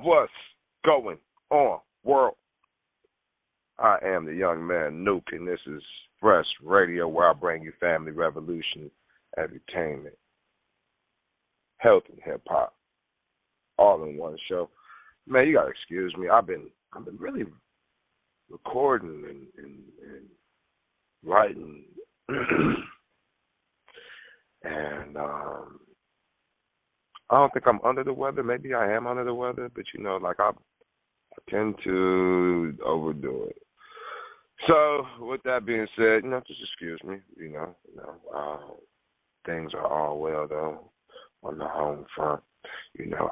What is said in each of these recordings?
What's going on, world? I am the young man Nuke, and this is FRESHH Radio, where I bring you family revolution, entertainment, health, and hip hop, all in one show. Man, you gotta excuse me. I've been really recording and writing, and I don't think I'm under the weather. Maybe I am under the weather, but I tend to overdo it. So, with that being said, just excuse me. Things are all well though on the home front.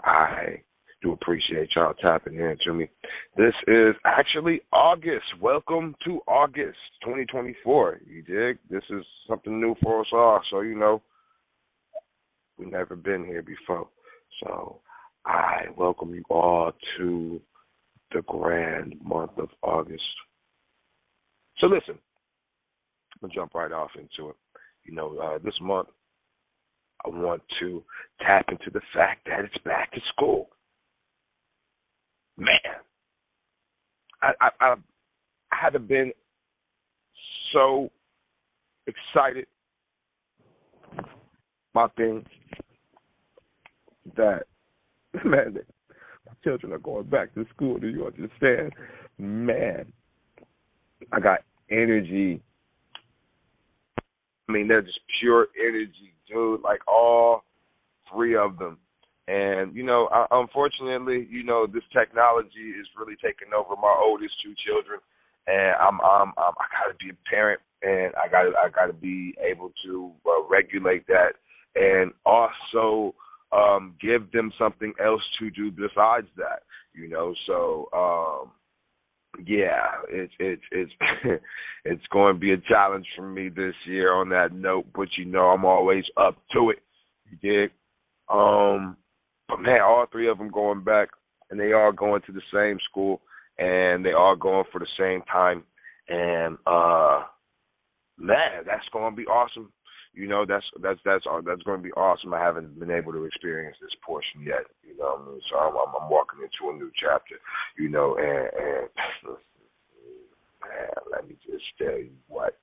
I do appreciate y'all tapping into me. This is actually August. Welcome to August 2024. You dig? This is something new for us all. So we've never been here before. So I welcome you all to the grand month of August. So listen, I'm going to jump right off into it. This month I want to tap into the fact that it's back to school. Man, I haven't been so excited about things that, man, my children are going back to school. Do you understand? Man, I got energy. I mean, they're just pure energy, dude, like all three of them. And, unfortunately, this technology is really taking over my oldest two children. And I got to be a parent, and I got to be able to regulate that, and also give them something else to do besides that. So yeah, it's it's going to be a challenge for me this year on that note. But I'm always up to it. You dig? But man, all three of them going back, and they are going to the same school, and they are going for the same time. And man, that's going to be awesome. That's going to be awesome. I haven't been able to experience this portion yet. So I'm walking into a new chapter. And man, let me just tell you what.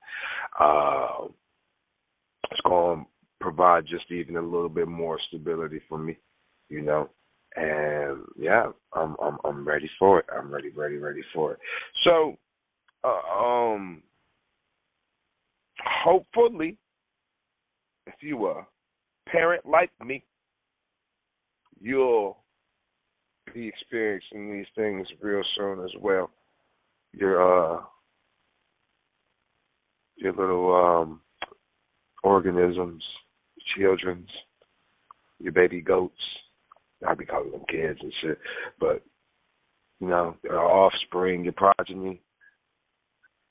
It's going to provide just even a little bit more stability for me. And yeah, I'm ready for it. I'm ready for it. So, hopefully, if you a parent like me, you'll be experiencing these things real soon as well. Your little organisms, children's, your baby goats. I be calling them kids and shit, but their offspring, your progeny,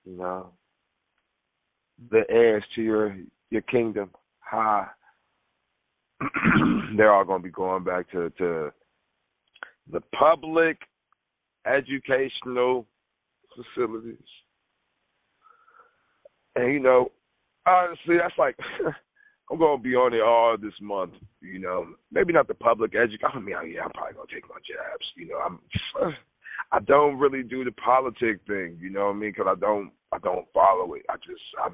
the heirs to your kingdom. They're all going to be going back to the public educational facilities. And, honestly, that's like, I'm going to be on it all this month, Maybe not the public education. I'm probably going to take my jabs, I don't really do the politic thing, because I don't follow it.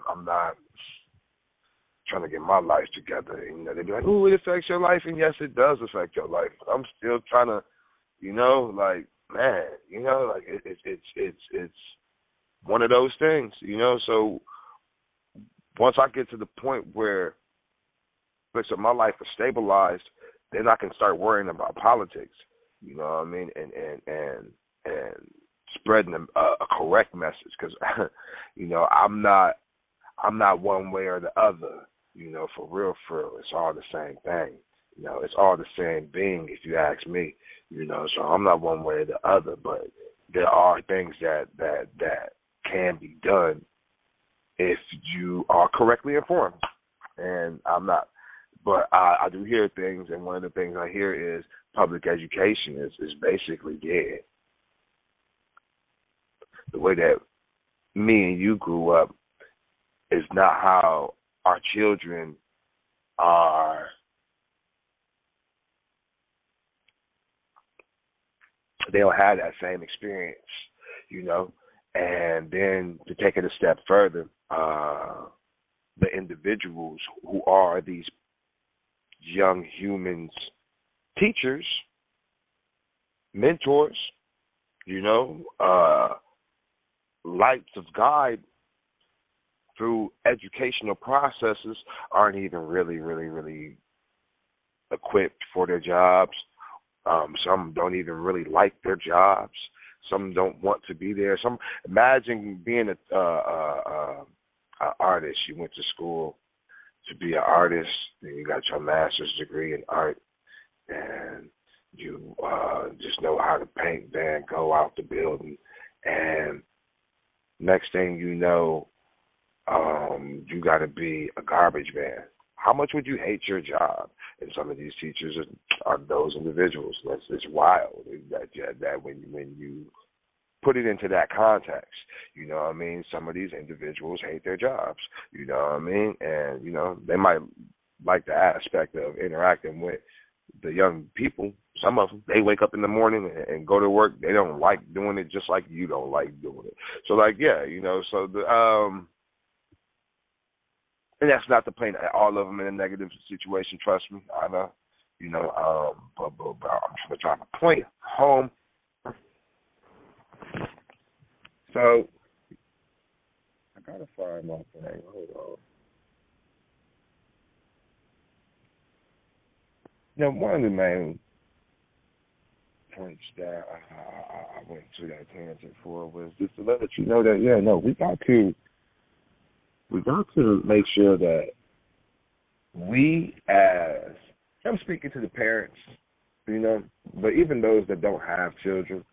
I'm not trying to get my life together. And, they be like, "Ooh, it affects your life," and yes, it does affect your life. But I'm still trying to, it's one of those things, So once I get to the point where my life is stabilized, then I can start worrying about politics. You know what I mean? And spreading a correct message, because I'm not one way or the other. For real, it's all the same thing. It's all the same being, if you ask me. So I'm not one way or the other, but there are things that can be done if you are correctly informed. And I'm not, but I do hear things, and one of the things I hear is public education is basically dead. The way that me and you grew up is not how our children are they don't have that same experience, you know. And then to take it a step further, the individuals who are these young humans, teachers, mentors, you know, lights of guide through educational processes aren't even really equipped for their jobs. Some don't even really like their jobs. Some don't want to be there. Some imagine being a artist. You went to school to be an artist, and you got your master's degree in art, and you just know how to paint, Van Gogh out the building, and next thing you know, you got to be a garbage man. How much would you hate your job? And some of these teachers are those individuals. It's wild that when you put it into that context, you know what I mean? Some of these individuals hate their jobs, you know what I mean? And, you know, they might like the aspect of interacting with the young people. Some of them, they wake up in the morning and go to work. They don't like doing it just like you don't like doing it. So, like, yeah, you know, so the and that's not to paint all of them in a negative situation, trust me, I know, you know, but I'm trying to drive a point home. So, I got to find my thing, hold on. Now, one of the main points that I went to that tangent for was just to let you know that, yeah, no, we got to make sure that we as, I'm speaking to the parents, you know, but even those that don't have children,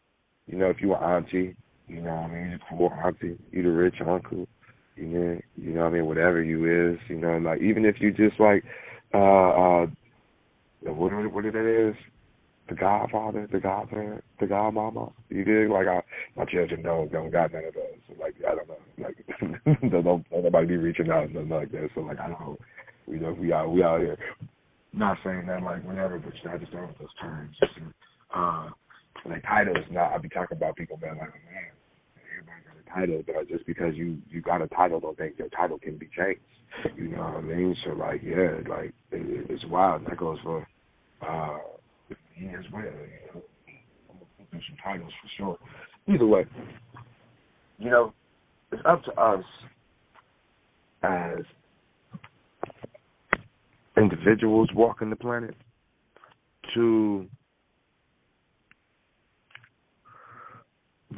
you know, if you're an auntie, you know what I mean, you're a poor auntie, you're the rich uncle, you know what I mean, whatever you is, you know, like, even if you just like, what it is, the godfather, the godparent, the godmama, you dig? Like, my children don't got none of those. So, like, I don't know. Like, don't nobody be reaching out and nothing like that. So, like, I don't know. You know, we out here. Not saying that, like, whatever, but I just don't know those terms. Like, titles, I be talking about people, man, like, man, everybody got a title, but just because you got a title, don't think your title can be changed. You know what I mean? So, like, yeah, like, it's wild. That goes for, he as well, you know. I'm going to put through some titles for sure. Either way, you know, it's up to us as individuals walking the planet to,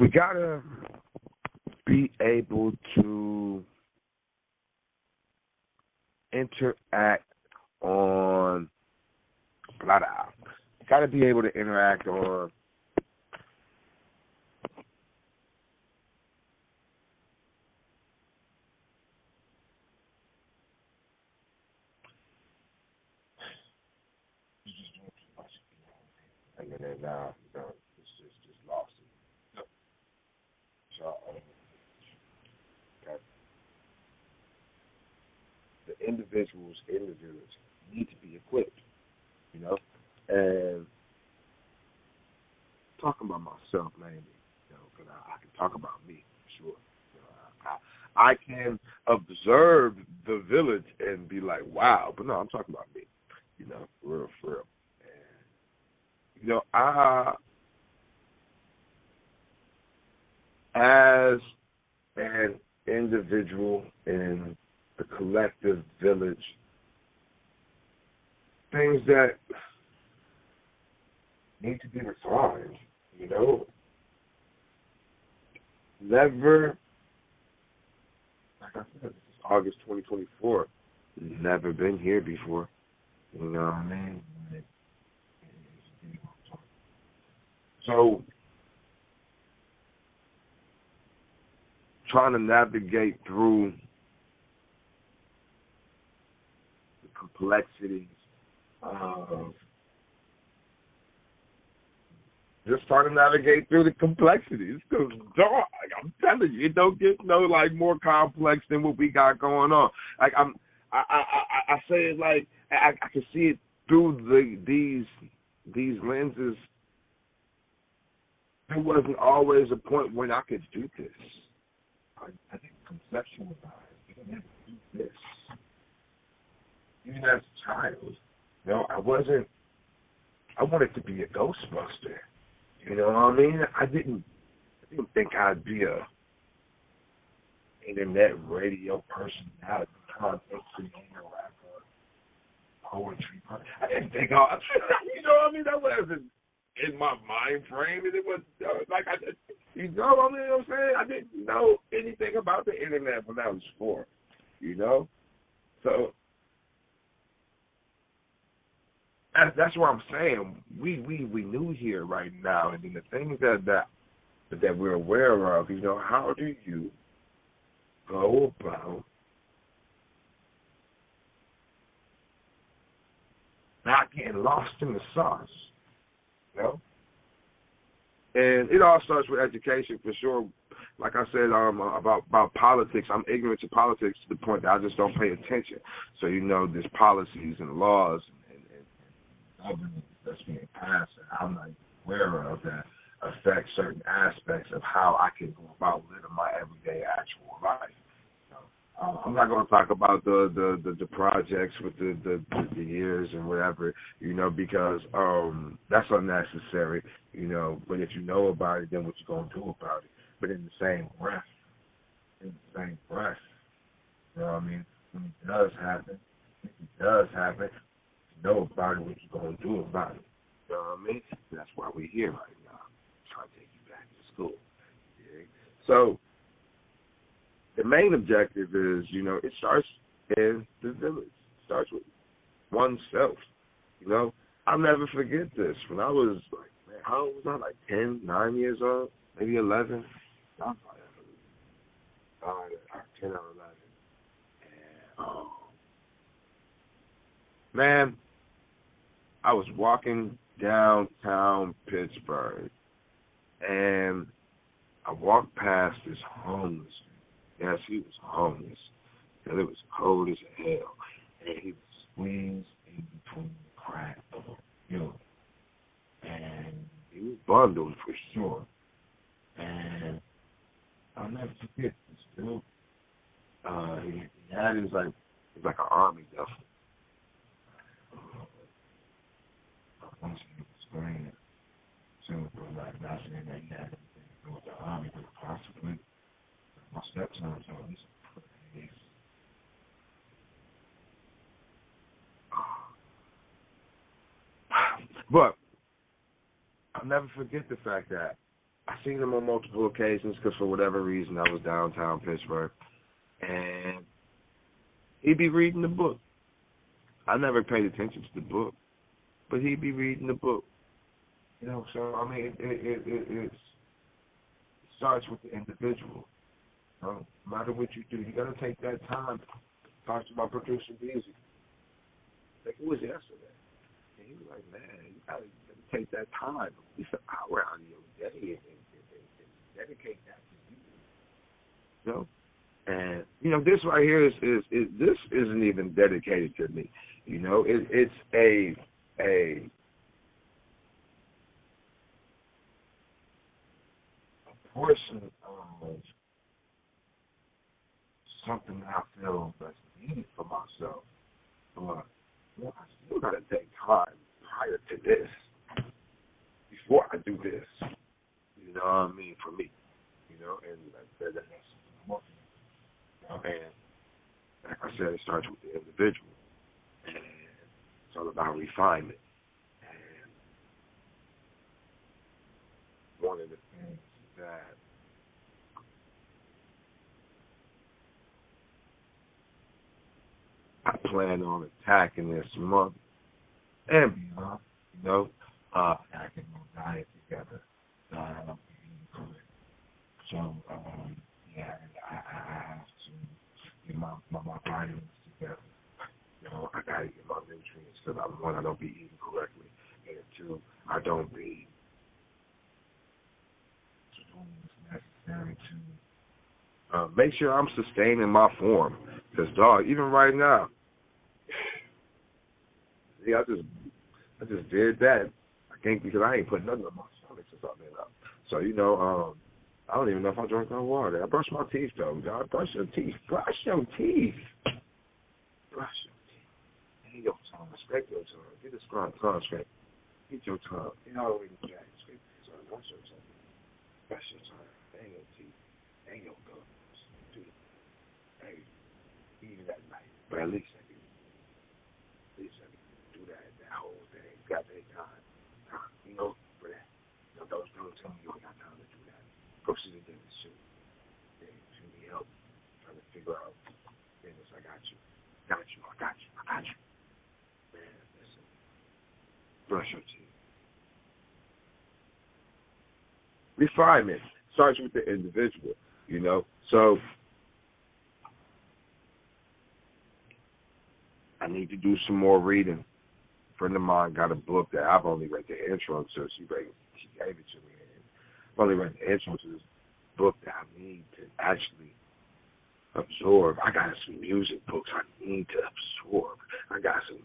we got to be able to interact on got to be able to interact on and then now, you know, it's just lost it. So the individuals in the village need to be equipped, you know. And talking about myself mainly, you know, because I can talk about me for sure. You know, I can observe the village and be like, wow, but no, I'm talking about me, you know, for real. And, you know, as an individual in the collective village, things that need to be refined, you know. Never, like I said, this is August 2024. Never been here before, you know what I mean? So, trying to navigate through the complexities of just trying to navigate through the complexities. Because, dog, I'm telling you, it don't get no like more complex than what we got going on. Like I say it like I can see it through these lenses there wasn't always a point when I could do this. I didn't conceptualize. I didn't have to do this. Even as a child, I wanted to be a Ghostbuster. You know what I mean? I didn't think I'd be a internet radio personality, content creator, rapper, poetry. I didn't think you know what I mean? That wasn't in my mind frame, and it was you know what I'm saying? I didn't know anything about the internet when I was 4, So that's what I'm saying. We new here right now, and then the things that we're aware of, how do you go about not getting lost in the sauce, And it all starts with education, for sure. Like I said, about politics, I'm ignorant to politics to the point that I just don't pay attention. So, there's policies and laws and governance that's being passed, and I'm not aware of that affect certain aspects of how I can go about living my everyday actual life. I'm not going to talk about the projects with the years and whatever, because that's unnecessary, But if you know about it, then what you going to do about it? But in the same breath, you know what I mean? When it does happen, if it does happen, you know about it, what you going to do about it? You know what I mean? That's why we're here right now. Trying to take you back to school. Okay? So the main objective is, it starts in the village. It starts with oneself. I'll never forget this. When I was how old was I? 10, 9 years old, maybe 11. I was probably 10 or 11. And, man, I was walking downtown Pittsburgh, and I walked past this homeless man. Yes, he was homeless, and it was cold as hell, and he was squeezed in between the cracks, and he was bundled for sure. And I'll never forget this dude. He had his like an army duffel. Once he was screaming, so not saying that he had anything to do with the army, but possibly my stepson told me. But I'll never forget the fact that I seen him on multiple occasions because for whatever reason I was downtown Pittsburgh, and he'd be reading the book. I never paid attention to the book, but he'd be reading the book. So I mean, it starts with the individual. No matter what you do, you got to take that time. Talk to my producer, Beezy. Like, it was yesterday. And he was like, man, you got to take that time, at least an hour out of your day, and dedicate that to you. And, this right here this isn't even dedicated to me. It's a portion of something I feel that's needed for myself. But I still got to take time prior to this, before I do this. You know what I mean? For me. And that's what I'm working on. And like I said, it starts with the individual. And it's all about refinement. And one of the things that I plan on attacking this month and beyond, attacking my diet together. So, I have to get my vitamins together. I got to get my nutrients because, one, I don't be eating correctly, and two, I don't be doing what's necessary to make sure I'm sustaining my form. Because, dog, even right now, see, I just did that. I can't, because I ain't put nothing on my stomach since I've been up. So, I don't even know if I drank no water. I brushed my teeth, though. God, brush your teeth. Brush your teeth. Brush your teeth. Hey, your tongue. Scrape your tongue. Get this tongue scrape. Get your tongue. Get all the way to the back. Scrape your tongue. Brush your tongue. Brush your tongue. Hang your teeth. Hang your gums. Do it. Hey, even at night. But at least do that whole thing. You got to take time. For that. Those don't tell me you ain't got time to do that. Go see the dentist, too. If you need help trying to figure out things, I got you. I got you. Man, listen. Brush your teeth. Refinement starts with the individual, So I need to do some more reading. A friend of mine got a book that I've only read the intro to. She gave it to me. I've only read the intro to this book that I need to actually absorb. I got some music books I need to absorb. I got some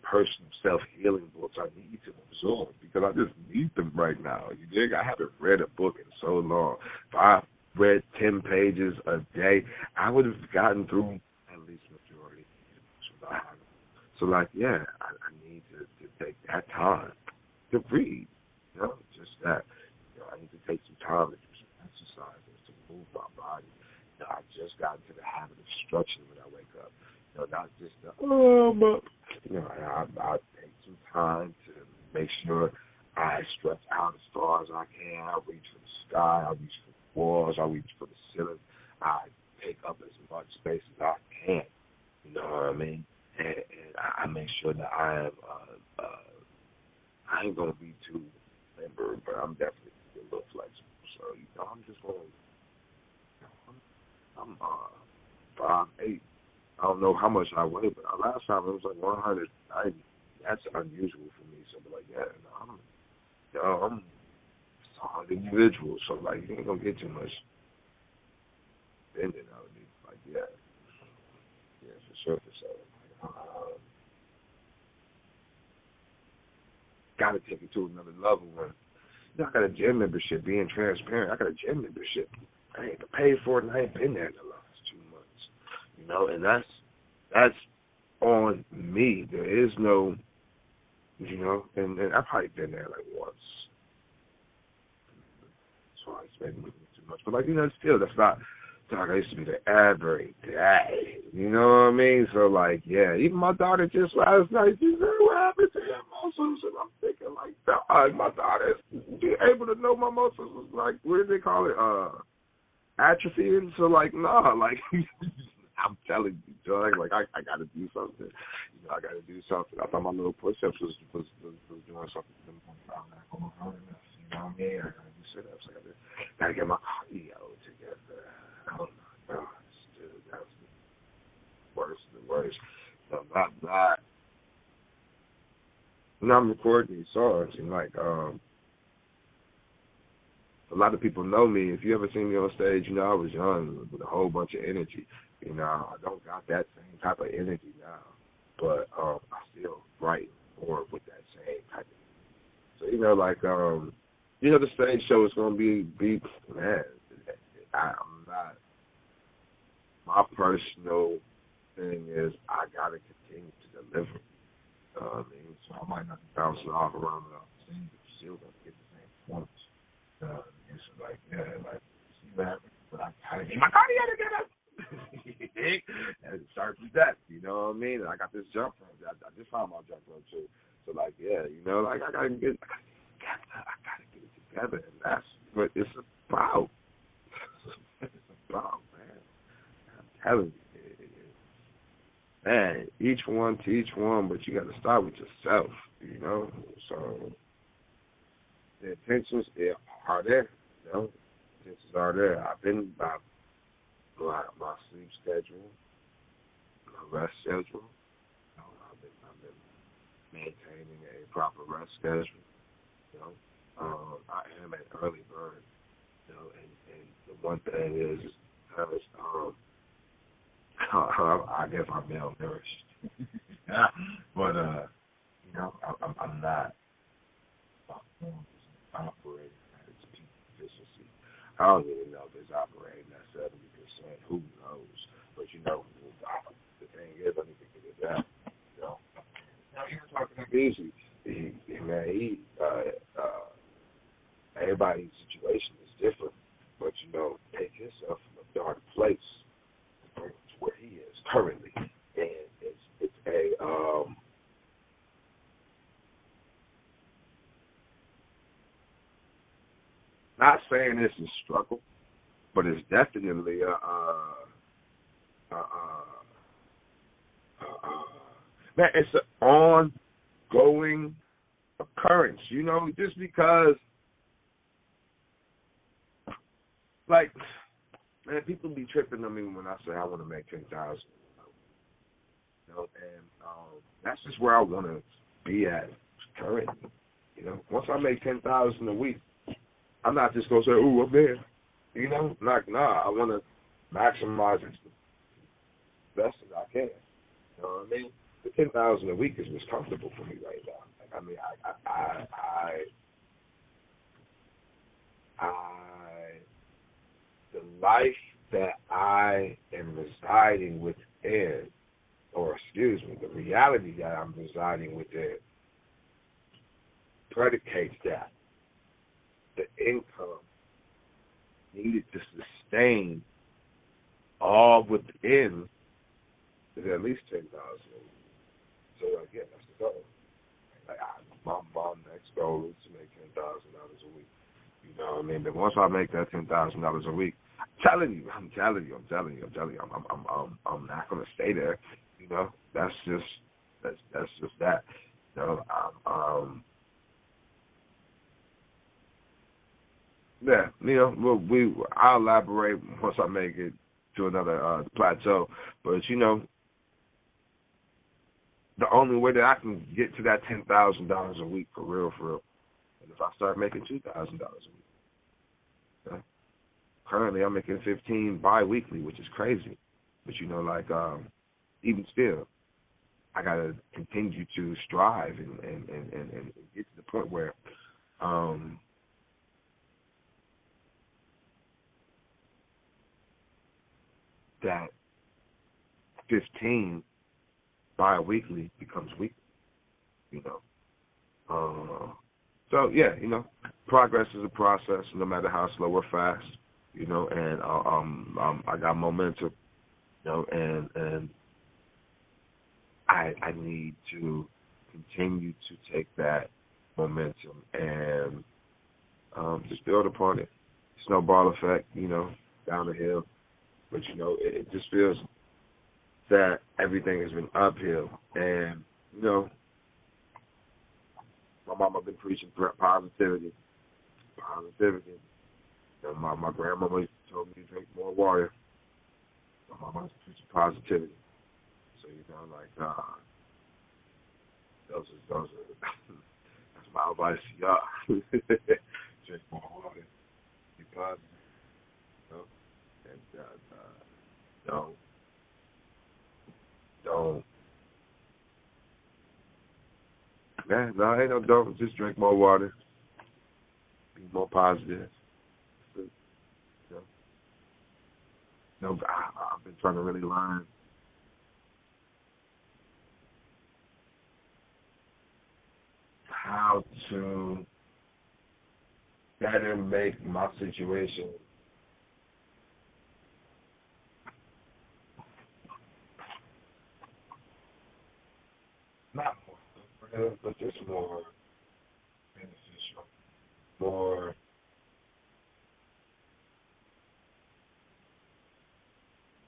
personal self-healing books I need to absorb because I just need them right now. You dig? I haven't read a book in so long. If I read 10 pages a day, I would have gotten through at least majority. So, I need to take that time to read. Just that. I need to take some time to do some exercises, to move my body. I just got into the habit of stretching when I wake up. Not just I'm up. I take some time to make sure I stretch out as far as I can. I reach for the sky. I reach for the walls. I reach for the ceiling. I take up as much space as I can. You know what I mean? And I make sure that I am. I ain't gonna be too limber, but I'm definitely a little flexible. So I'm just going. I'm 5'8". I don't know how much I weigh, but last time it was like 190. That's unusual for me. So I'm a solid individual. So you ain't gonna get too much bending out of me. For sure. Gotta take it to another level. I got a gym membership. Being transparent, I got a gym membership. I ain't paid for it, and I ain't been there in the last 2 months. And that's on me. There is no, and I've probably been there once, twice, maybe too much. But still, that's not. I used to be there every day. You know what I mean? So even my daughter just last night, she said, "What happened to your muscles?" And I'm thinking God, my daughter be able to know my muscles was what do they call it? Atrophying. So I'm telling you, Doug, I got to do something. I got to do something. I thought my little push-ups was doing something. You know what I mean? I got to do sit-ups. I got to get my cardio together. Oh my gosh, dude, that was the worst. No, not that. When I'm recording these songs, and a lot of people know me. If you ever seen me on stage, I was young with a whole bunch of energy. I don't got that same type of energy now, but I still write more with that same type of energy. So, the stage show is going to be man, I'm not, my personal thing is I got to continue to deliver. So I might not be bouncing off around the scene, but you're still going to get the same performance. It's see what happens, but I got to get my cardio together. And it starts with that, you know what I mean? And I got this jump rope. I just found my jump rope too. So I gotta get it together, and that's what it's about. It's about, man. I'm telling you, man. Each one teach one, but you got to start with yourself, So the intentions are there, Intentions are there. I've been by my sleep schedule, my rest schedule. I've been maintaining a proper rest schedule. I am an early bird. And the one thing is because I guess I'm malnourished. But I'm not operating at its peak efficiency. I don't even know if it's operating at 70%. Who knows? But the thing is, I need to get it down. Now you were talking to Busy. Everybody's situation is different, but take himself from a dark place to bring him to where he is currently, and it's a not saying this is struggle, but it's definitely man, it's an ongoing occurrence. Just because, like, man, people be tripping on me when I say I want to make 10,000. And that's just where I want to be at currently. Once I make 10,000 a week, I'm not just gonna say, "Ooh, I'm there." I want to maximize it the best as I can. You know what I mean? The 10,000 a week is what's comfortable for me right now. The life that I am residing within, the reality that I'm residing within, predicates that the income needed to sustain all within is at least 10,000. So again, that's the goal. My next goal is to make $10,000 a week. You know what I mean? But once I make that $10,000 a week, I'm telling you, I'm not gonna stay there. That's just that. I'll elaborate once I make it to another plateau. But the only way that I can get to that $10,000 a week for real, is if I start making $2,000 a week. Okay? Currently, I'm making 15 bi-weekly, which is crazy. But even still, I gotta continue to strive and get to the point where that 15 bi-weekly becomes weekly, So yeah, progress is a process, no matter how slow or fast, and I got momentum, and I need to continue to take that momentum and just build upon it. Snowball effect, down the hill. But, it just feels that everything has been uphill. And, my mama been preaching positivity. My grandmama told me to drink more water. My mama's preaching positivity. So, those are that's my advice to y'all. Drink more water. Be positive. And don't. Ain't no don't. Just drink more water. Be more positive. I've been trying to really learn how to better make my situation not more lucrative, but just more beneficial, more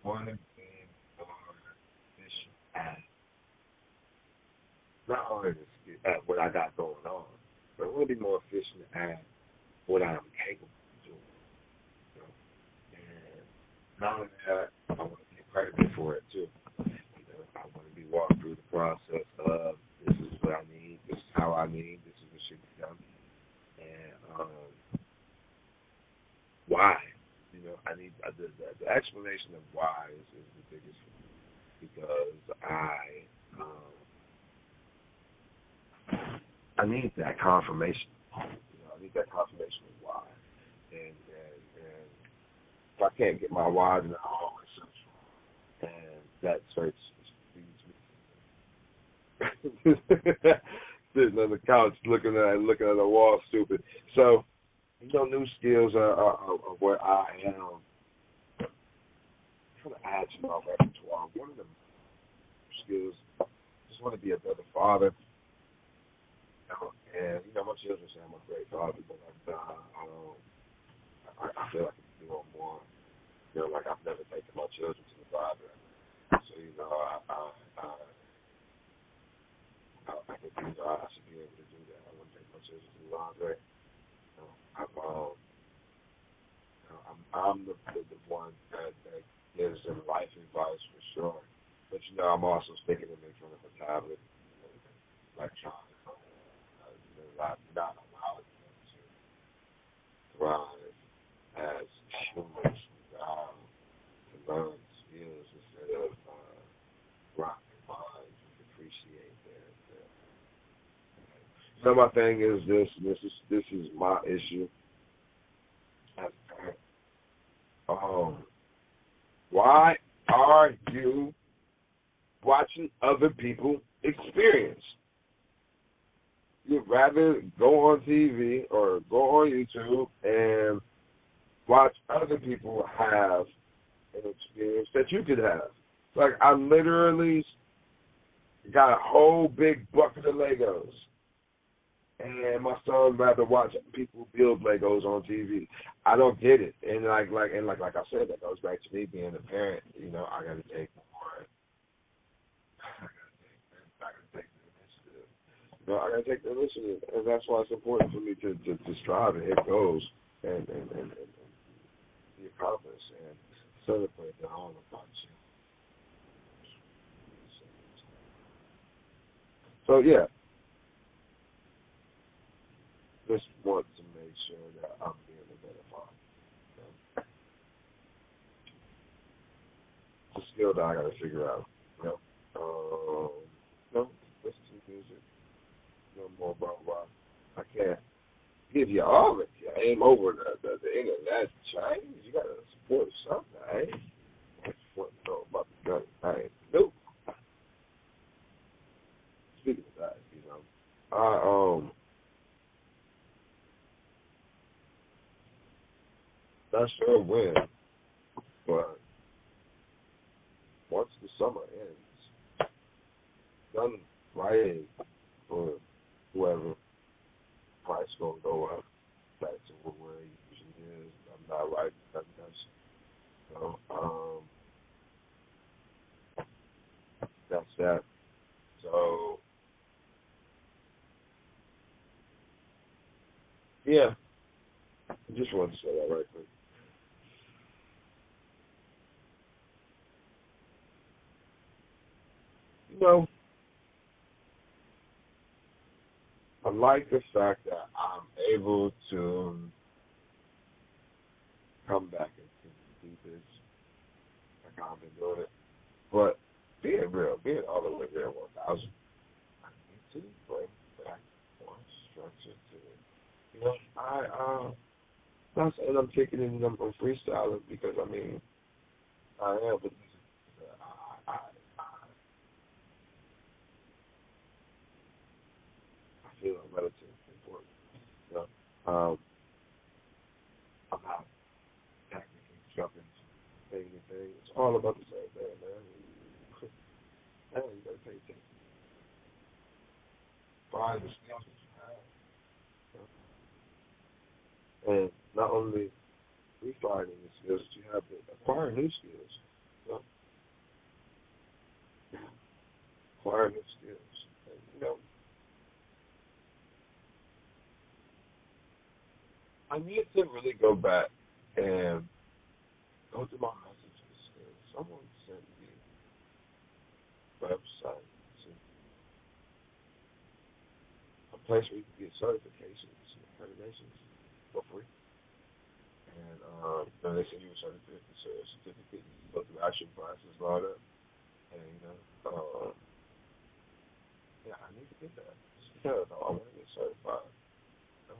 want to be more efficient at not only at what I got going on, but I want to be more efficient at what I'm capable of doing. And not only that, I want to get credit for it too. I want to be walked through the process of this is what I need, this is how I need, this is what should be done, and why. I need the explanation of why is the biggest thing, because I need that confirmation. I need that confirmation of why, and if I can't get my wives in the hallway social, and that search feeds me. Sitting on the couch looking at the wall, stupid. So, new skills are what I am trying to add to my repertoire. One of the skills, just want to be a better father. And my children say I'm a great father, but I feel like I can do more. Like I've never taken my children to the library. So I think I should be able to do that. I want to take my children to the library. I'm the one that gives them life advice for sure. But I'm also sticking them in front of a tablet, electronic. Not allowing them to thrive as humans to learn skills instead of rock their minds and appreciate their. My thing is this is my issue as a parent. Why are you watching other people experience? You'd rather go on TV or go on YouTube and watch other people have an experience that you could have. Like, I literally got a whole big bucket of Legos, and my son rather watch people build Legos on TV. I don't get it. And like I said, that goes back to me being a parent. I got to take more. I gotta take the initiative, and that's why it's important for me to strive and hit goals and be accomplished and celebrate the home of you. So yeah, just want to make sure that I'm being a better father. It's a skill that I gotta figure out. Listen to music. More about why I can't give you all of it. I aim over the internet Chinese. You gotta support something. I ain't about the gun. I ain't nope. Speaking of that, not sure when, but once the summer ends, done writing for whoever, price gonna go up back to where it usually is. I'm not right. That's that. So yeah, I just wanted to say that right quick. I like the fact that I'm able to come back into the deepest, like I've been doing it. But being real, being all the way there 1,000, I need to bring back more structure to it. Not saying I'm kicking it and I'm freestyling because I am, but I feel relatively important. I'm not technically jumping to anything. It's all about the same thing, man. You gotta pay attention. Find the skills that you have. And not only refining the skills that you have, but acquire new skills. Acquire new skills. And, I need to really go back and go through my messages. Someone sent me a website to a place where you can get certifications and accreditations for free. And they send you a certificate, you go through action classes and all that. And, I need to get that. Just because I want to get certified. And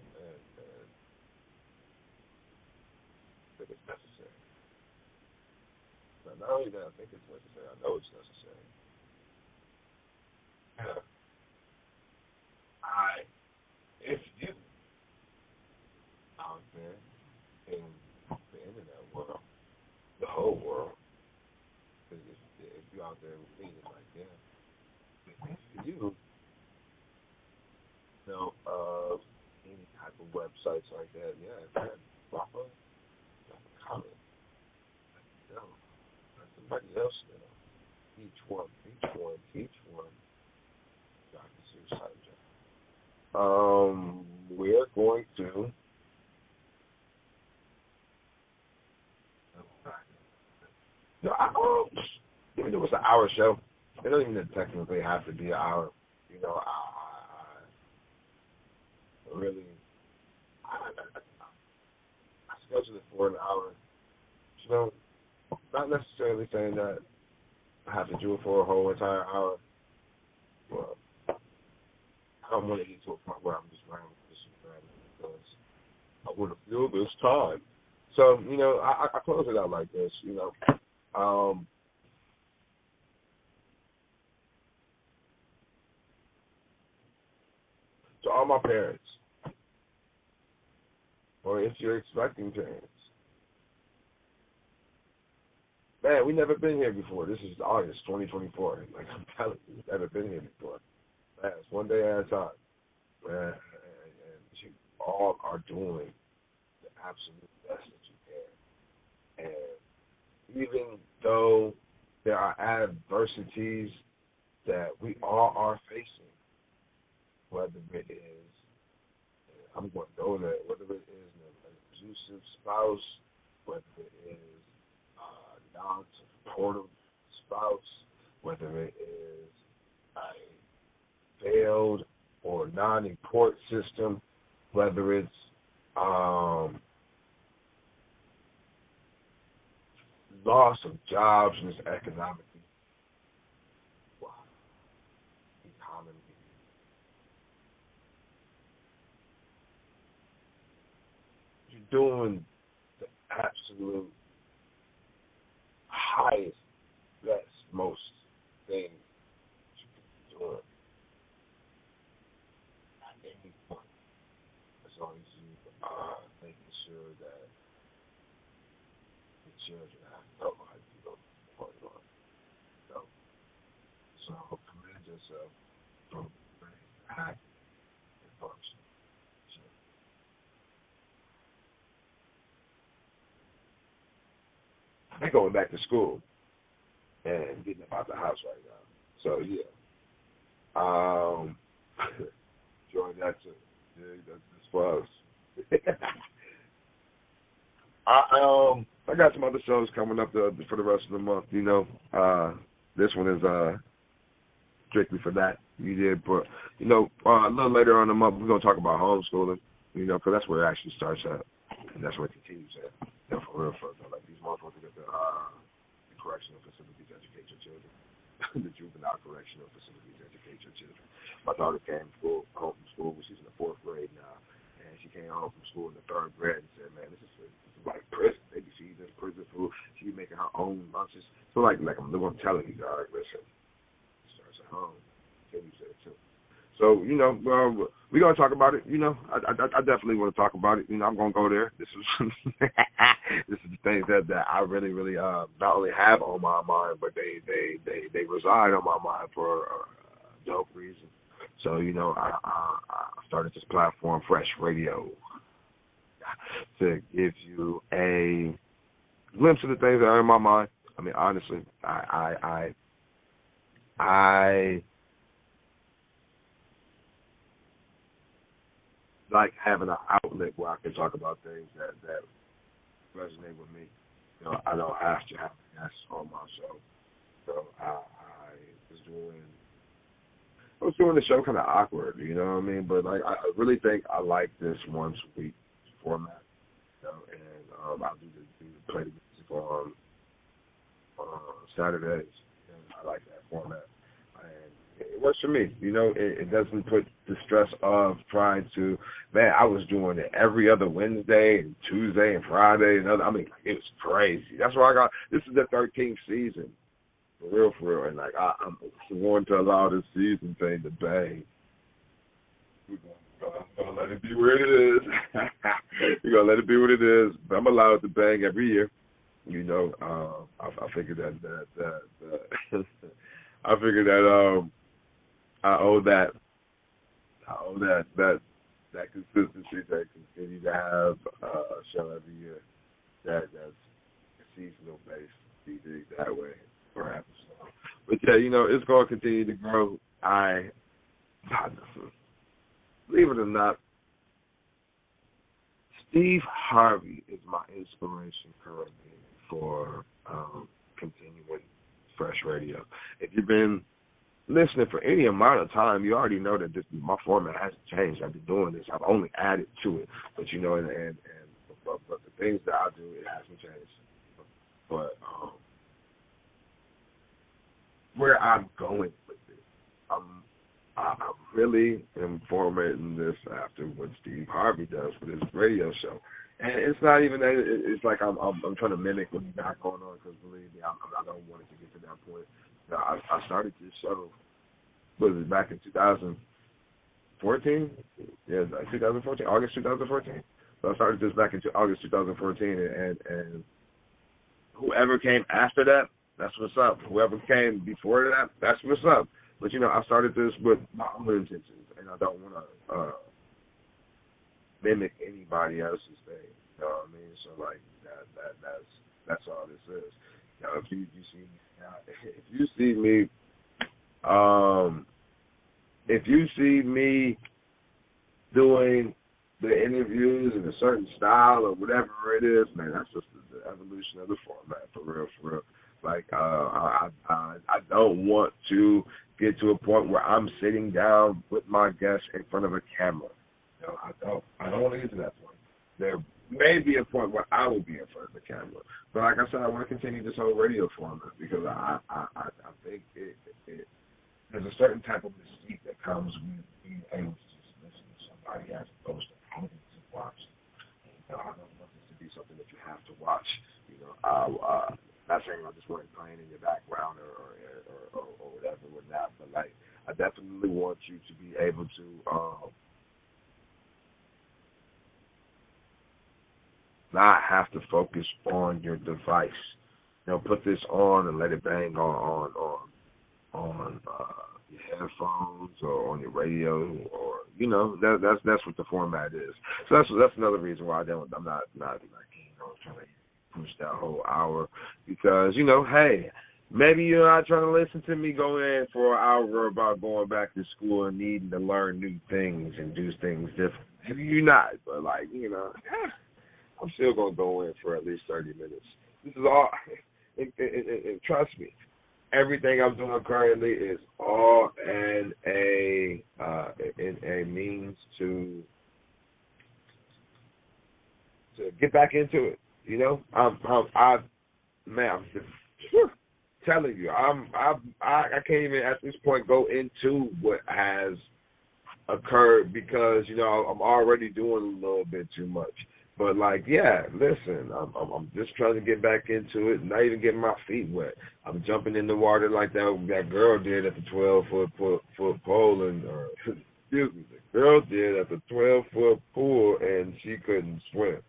I think it's necessary. But not only that, I think it's necessary. I know it's necessary. If you out there in the internet world, the whole world, if you out there with me, it's like, yeah, if you know of any type of websites like that, yeah, man, drop a comment, let somebody else know. Each one, Dr. Seuss subject. We're going to. No, even though it's an hour show, it doesn't even technically have to be an hour. You know, I really, I scheduled it for an hour. You know, not necessarily saying that I have to do it for a whole entire hour. Well, I don't want to get to a point where I'm just rambling because I want to feel this time. So, you know, I close it out like this, you know. To all my parents, or if you're expecting parents, man, we never been here before. This is August 2024. Like I'm telling you, we've never been here before. Man, it's one day at a time. Man, and you all are doing the absolute best that you can. And even though there are adversities that we all are facing, whether it is, I'm going to go there, whether it is an abusive spouse, whether it is a non-supportive spouse, whether it is a failed or non-import system, whether it's loss of jobs in this economic economy. You're doing the absolute highest, best, most things you can be doing at any point, as long as you are making sure that the children have no idea what's going on. So command yourself from act and function. So, I'm going back to school and getting up out the house right now. So yeah, enjoy that too. Yeah, that's for us. I got some other shows coming up for the rest of the month. You know, this one is strictly for that. You did, but you know, a little later on in the month we're gonna talk about homeschooling. You know, because that's where it actually starts at, and that's where it continues at. You know, for real, like these motherfuckers at the correctional facilities educate your children, the juvenile correctional facilities educate your children. My daughter came home from school. She's in the 4th grade now, and she came home from school in the 3rd grade and said, "Man, this is like prison. They be feeding us prison food. She be making her own lunches." So like I'm telling you, guys, listen, it starts at home. Kim said too. So, you know, we're going to talk about it. You know, I definitely want to talk about it. You know, I'm going to go there. This is this is the things that I really, really not only have on my mind, but they reside on my mind for a dope reason. So, you know, I started this platform, FRESHH Radio, to give you a glimpse of the things that are in my mind. I mean, honestly, I like having an outlet where I can talk about things that resonate with me. You know, I don't have to have guests on my show. So I was doing the show kind of awkward, you know what I mean? But like, I really think I like this once a week format. You know, and I'll play the music on Saturdays, and I like that format. And It works for me. You know, it doesn't put the stress of trying to. Man, I was doing it every other Wednesday and Tuesday and Friday and other. I mean, it was crazy. That's why I got. This is the 13th season, for real. And like I'm going to allow this season thing to bang. We're gonna let it be where it is. We're gonna let it be what it is. But I'm allowed to bang every year. You know, I figured that I figured that I owe that consistency to continue to have a show every year that's seasonal based, either that way perhaps. But yeah, you know, it's going to continue to grow. Believe it or not, Steve Harvey is my inspiration currently for continuing Fresh Radio. If you've been listening for any amount of time, you already know that my format hasn't changed. I've been doing this. I've only added to it. But you know, but the things that I do, it hasn't changed. But where I'm going with it, I really am formatting this after what Steve Harvey does with his radio show. And it's not even that. It's like I'm trying to mimic what he got going on, because believe me, I don't want it to get to that point. I started this show, was it back in 2014? Yeah, 2014, August 2014. So I started this back in August 2014, and whoever came after that, that's what's up. Whoever came before that, that's what's up. But, you know, I started this with my own intentions, and I don't want to mimic anybody else's thing. You know what I mean? So, like, that's all this is. Now, if you see me doing the interviews in a certain style or whatever it is, man, that's just the evolution of the format, for real. Like, I don't want to get to a point where I'm sitting down with my guests in front of a camera. You know, I don't want to get to that point. There may be a point where I will be in front of the camera, but like I said, I want to continue this whole radio format because I think it there's a certain type of mystique that comes with being able to just listen to somebody as opposed to having to watch. You know, I don't want this to be something that you have to watch. You know, not saying I just want it playing in your background or whatever with that, but like I definitely want you to be able to not have to focus on your device. You know, put this on and let it bang on your headphones or on your radio, or you know, that's what the format is. So that's another reason why I'm not keen on trying to push that whole hour, because you know, hey, maybe you're not trying to listen to me go in for an hour about going back to school and needing to learn new things and do things different. Maybe you're not, but like, you know, I'm still gonna go in for at least 30 minutes. This is all, and trust me, everything I'm doing currently is all in a means to get back into it. You know, I'm telling you, I can't even at this point go into what has occurred because, you know, I'm already doing a little bit too much. But like, yeah, listen, I'm just trying to get back into it, not even getting my feet wet. I'm jumping in the water like that girl did at the 12-foot pole, and excuse me, the girl did at the 12-foot pool, and she couldn't swim.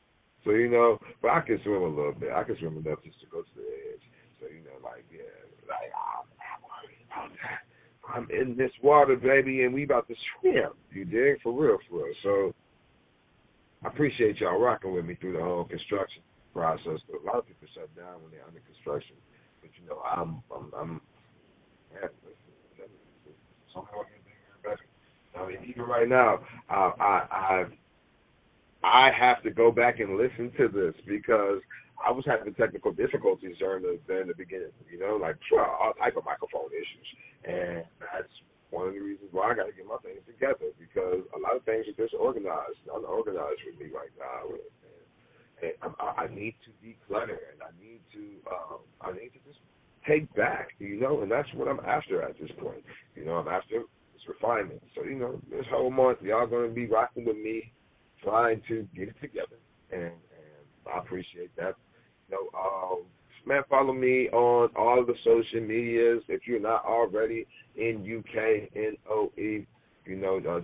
So, you know, but I can swim a little bit. I can swim enough just to go to the edge. So, you know, like, yeah, like, I'm not worried about that. I'm in this water, baby, and we about to swim. You dig? For real. So, I appreciate y'all rocking with me through the whole construction process. A lot of people shut down when they're under construction. But, you know, I'm somehow getting bigger and better. I mean, even right now, I have to go back and listen to this because I was having technical difficulties during the beginning, you know, like all type of microphone issues. And that's one of the reasons why I got to get my things together, because a lot of things are disorganized, unorganized with me right now. And I need to declutter, and I need to just take back, and that's what I'm after at this point. I'm after this refinement. So, this whole month, y'all going to be rocking with me, trying to get it together, and I appreciate that. Man, follow me on all the social medias. If you're not already in UKNOE,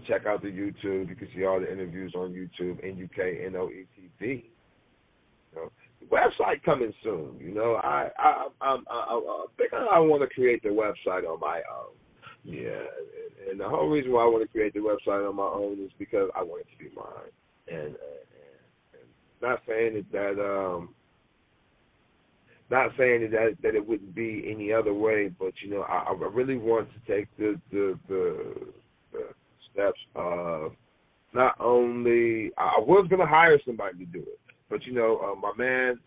check out the YouTube. You can see all the interviews on YouTube, NUKNOE TV. The website coming soon. I think I want to create the website on my own. Yeah, and the whole reason why I want to create the website on my own is because I want it to be mine. And not saying that it wouldn't be any other way, but I really want to take the steps of not only I was gonna hire somebody to do it, but my man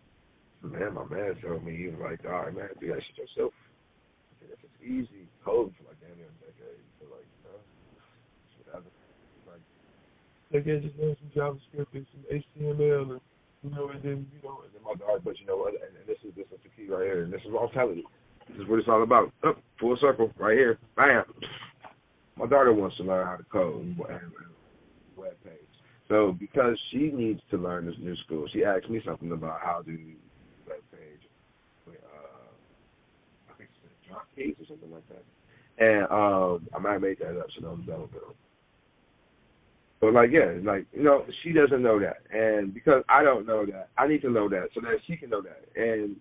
told me, he was like, all right, man, do that shit yourself. It's easy code for like damn near a decade. So just learn some JavaScript and some HTML and and then my daughter, but and this is the key right here, and this is what I'm telling you. This is what it's all about. Oh, full circle right here. Bam. My daughter wants to learn how to code and web page. So because she needs to learn this new school, she asked me something about how to do web page with I think it's drop keys or something like that. And I might make that up, so don't develop it. But she doesn't know that, and because I don't know that, I need to know that so that she can know that, and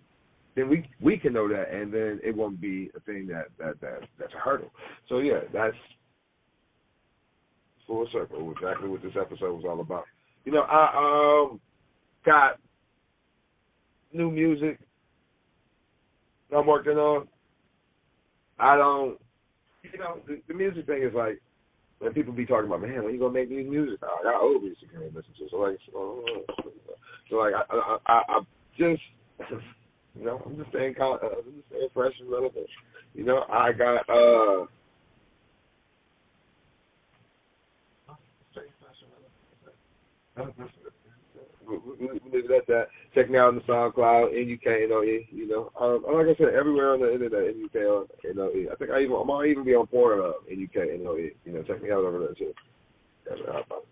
then we can know that, and then it won't be a thing that's a hurdle. So yeah, that's full circle, exactly what this episode was all about. I got new music I'm working on. I don't, the music thing is like, when people be talking about, man, when you gonna make new music? I got old music I can't listen to. I just, I'm just staying fresh and relevant. I got we leave it at that. Check me out on the SoundCloud, NUKNOE. Like I said, everywhere on the internet, NUKNOE. I think I might even be on Pornhub, NUKNOE. Check me out over there too.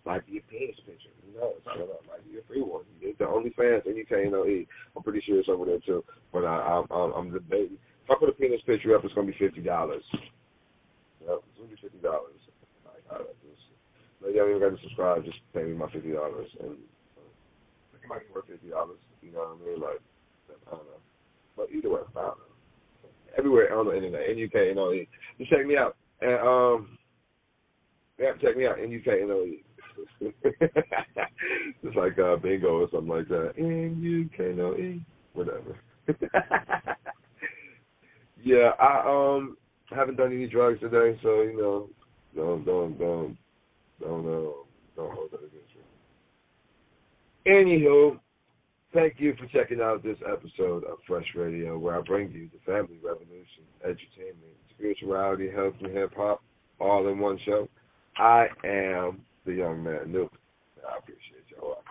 Might be a penis picture. Might be a free one. It's the OnlyFans, NUKNOE. I'm pretty sure it's over there too. But I'm debating. If I put a penis picture up, it's gonna be $50. Yep, it's gonna be $50. Y'all even got to subscribe. Just pay me my $50, and it might be worth $50. You know what I mean? Like, I don't know. But either way, I don't know. Everywhere on the internet, NUKNOE. Just check me out. And check me out, NUKNOE. Just like bingo or something like that. NUKNOE. Whatever. Yeah, I haven't done any drugs today, so don't hold that against me. Anywho, thank you for checking out this episode of Fresh Radio, where I bring you the family revolution, edutainment, spirituality, health, and hip-hop, all in one show. I am the young man, Nuke. I appreciate y'all.